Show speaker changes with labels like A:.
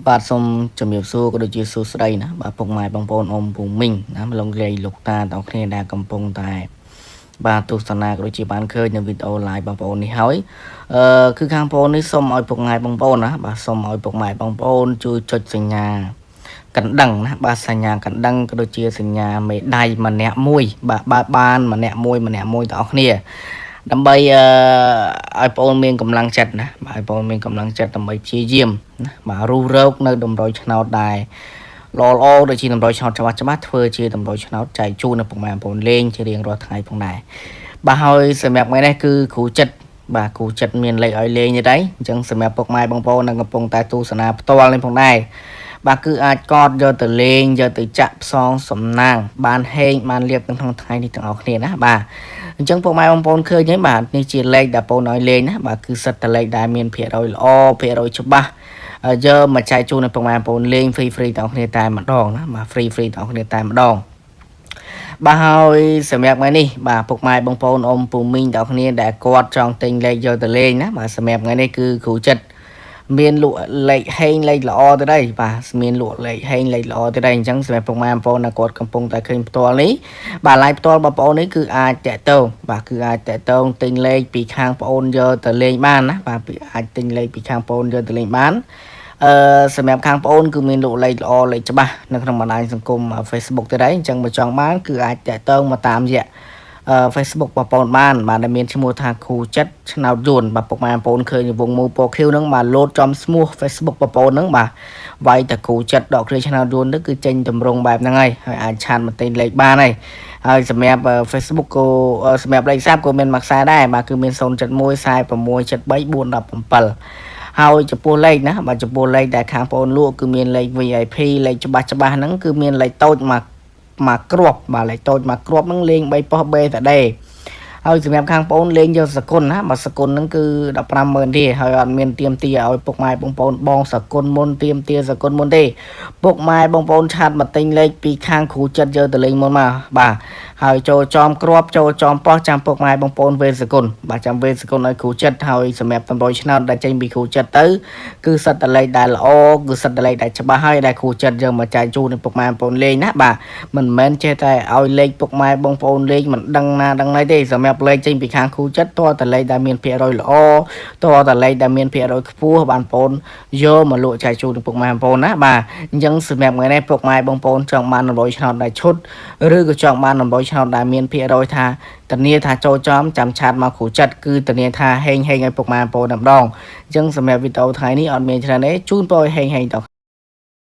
A: បាទសូមជំរាបសួរក៏ដូចជាសួស្តីណាបាទពុកម៉ែបងប្អូនអ៊ំពូមីងណាម្លងរាយលោកតាទាំងគ្នាដែលកំពុងតែបាទទស្សនាក៏ដូចជាបានឃើញនៅវីដេអូ live បងប្អូននេះហើយគឺខាងបងប្អូននេះសូមឲ្យពុកម៉ែបងប្អូនណាបាទសូមឲ្យពុកម៉ែបងប្អូនជួយចុចសញ្ញាកណ្ដឹងណាបាទសញ្ញាកណ្ដឹងក៏ដូចជាសញ្ញាមេដៃម្នាក់មួយបាទបានម្នាក់មួយទាំងអស់គ្នាដើម្បីឲ្យបងមានកម្លាំងចិត្តណាបាទឲ្យបងមានកម្លាំងចិត្តដើម្បីព្យាយាមណាបាទរុះរោគនៅតម្រុយឆ្នោតដែរល្អដូចជាតម្រុយឆ្នោតច្បាស់ធ្វើជាតម្រុយឆ្នោតចែកជូននៅពុកម៉ែបងប្អូនលេងជារៀងរាល់ថ្ងៃផងដែរបាទហើយសម្រាប់ថ្ងៃនេះគឺគ្រូចិត្តបាទគ្រូចិត្តមានលេខឲ្យលេងទេអញ្ចឹងសម្រាប់ពុកម៉ែបងប្អូននឹងកំពុងតែទស្សនាផ្ទាល់នេះផងដែរបាទគឺអាចកត់យកទៅលេងយកទៅចាក់ផ្សងសំណាងបានហេងបានលៀបក្នុងថ្ងៃនេះទាំងអស់គ្នាណាបាទអញ្ចឹងពុកម៉ែបងប្អូនឃើញទេបាទនេះជាលេខដែលបងឲ្យលេងណាបាទគឺសិតតែលេខដែលមានភាគរយល្អភាគរយច្បាស់យកមកចែកជូនដល់ពុកម៉ែបងប្អូនលេង free ទាំងអស់គ្នាតែម្ដងណាបាទ free ទាំងអស់គ្នាតែម្ដងបាទហើយសម្រាប់ថ្ងៃនេះបាទពុកម៉ែបងប្អូនអ៊ំពូមីងទាំងអស់គ្នាដែលគាត់ចង់ទិញលេខយកទៅលេងណាបាទសម្រាប់ថ្ងៃនេះគឺគ្រូចិត្តមានលក់លេខហេងលេខល្អទៅដែរបាទមានលក់លេខហេងលេខល្អទៅដែរអញ្ចឹងសម្រាប់ពុកម៉ែបងប្អូនដែលគាត់កំពុងតែឃើញផ្ទាល់នេះបាទ live ផ្ទាល់បងប្អូននេះគឺអាចតាក់ទងបាទគឺអាចតាក់ទងទិញលេខពីខាងបងប្អូនយកទៅលេងបានណាបាទអាចទិញលេខពីខាងបងប្អូនយកទៅលេងបានសម្រាប់ខាងបងប្អូនគឺមានលក់លេខល្អលេខច្បាស់នៅក្នុងបណ្ដាញសង្គម Facebook ទៅដែរអញ្ចឹងបើចង់បានគឺអាចតាក់ទងមកតាមរយៈFacebook បងប្អូនបានដែលមានឈ្មោះថាគ្រូចិត្តឆ្នោតយួនបាទពុកម៉ែបងប្អូនឃើញវងមូពណ៌ខៀវហ្នឹងបាទលោតចំឈ្មោះ Facebook បងប្អូនហ្នឹងបាទវាយតែគ្រូចិត្តដកគ្រាឆ្នោតយួនទៅគឺចេញតម្រងបែបហ្នឹងហើយអាចឆានមកទិញលេខបានហើយសម្រាប់ Facebook ក៏សម្រាប់លេខសាប់ក៏មានមួយខ្សែដែរបាទគឺមាន071467347ហើយចំពោះលេខណាបាទចំពោះលេខដែលខាងបងប្អូនលក់គឺមានលេខ VIP លេខច្បាស់ហ្នឹងគឺមានលេខតូចមកគ្រាប់បាទលេខតូចមកគ្រាប់ហ្នឹងលេង3ប៉ុសបេតាដេហើយសម្រាប់ខាងបងប្អូនលេងយកសគុណណាបាទសគុណហ្នឹងគឺ150,000ទេហើយអត់មានទៀមទាឲ្យពុកម៉ែបងប្អូនបងសគុណមុនទៀមទាសគុណមុនទេពុកម៉ែបងប្អូនឆាតមកទិញលេខពីខាងគ្រូចិត្តយកទៅលេងមុនមកបាទហើយចូលចំគ្រាប់ចូលចំប៉ោះចាំពុកម៉ែបងប្អូនវេសគុណបាទចាំវេសគុណឲ្យគ្រូចិត្តហើយសម្រាប់តម្រុយឆ្នោតដែលចេញពីគ្រូចិត្តទៅគឺសិតតលេខដែលល្អគឺសិតតលេខដែលច្បាស់ហើយដែលគ្រូចិត្តយកមកចែកជូនដល់ពុកម៉ែបងប្អូនលេងណាបាទមិនមែនចេះតែឲ្យលេខពុកម៉ែបងប្អូនលេងមិនដឹងណាដឹងណីទេសម្រាប់លេខចេញពីខាងគ្រូចិត្តតតលេខដែលមានភាគរយល្អតតលេខដែលមានភាគរយខ្ពស់បានបងប្អូនយកមកលក់ចែកជូនដល់ពុកម៉ែបងប្អូនណាបាទអញ្ចឹងសម្រាប់ថ្ងៃនេះពុកម៉ែបងប្អូនចង់បានតម្រុយឆ្នោតដែលឈុតឬក៏ចង់បានតម្រុយឆ្នោតដែលមានភាគរយថាធានាថាចូលចំចាំឆាតមកគ្រូចិត្តគឺធានាថាហេងឲ្យពុកម៉ែបងប្អូនតែម្ដងអញ្ចឹងសម្រាប់វីដេអូថ្ងៃនេះអត់មានច្រើនទេជូនពរឲ្យហេងត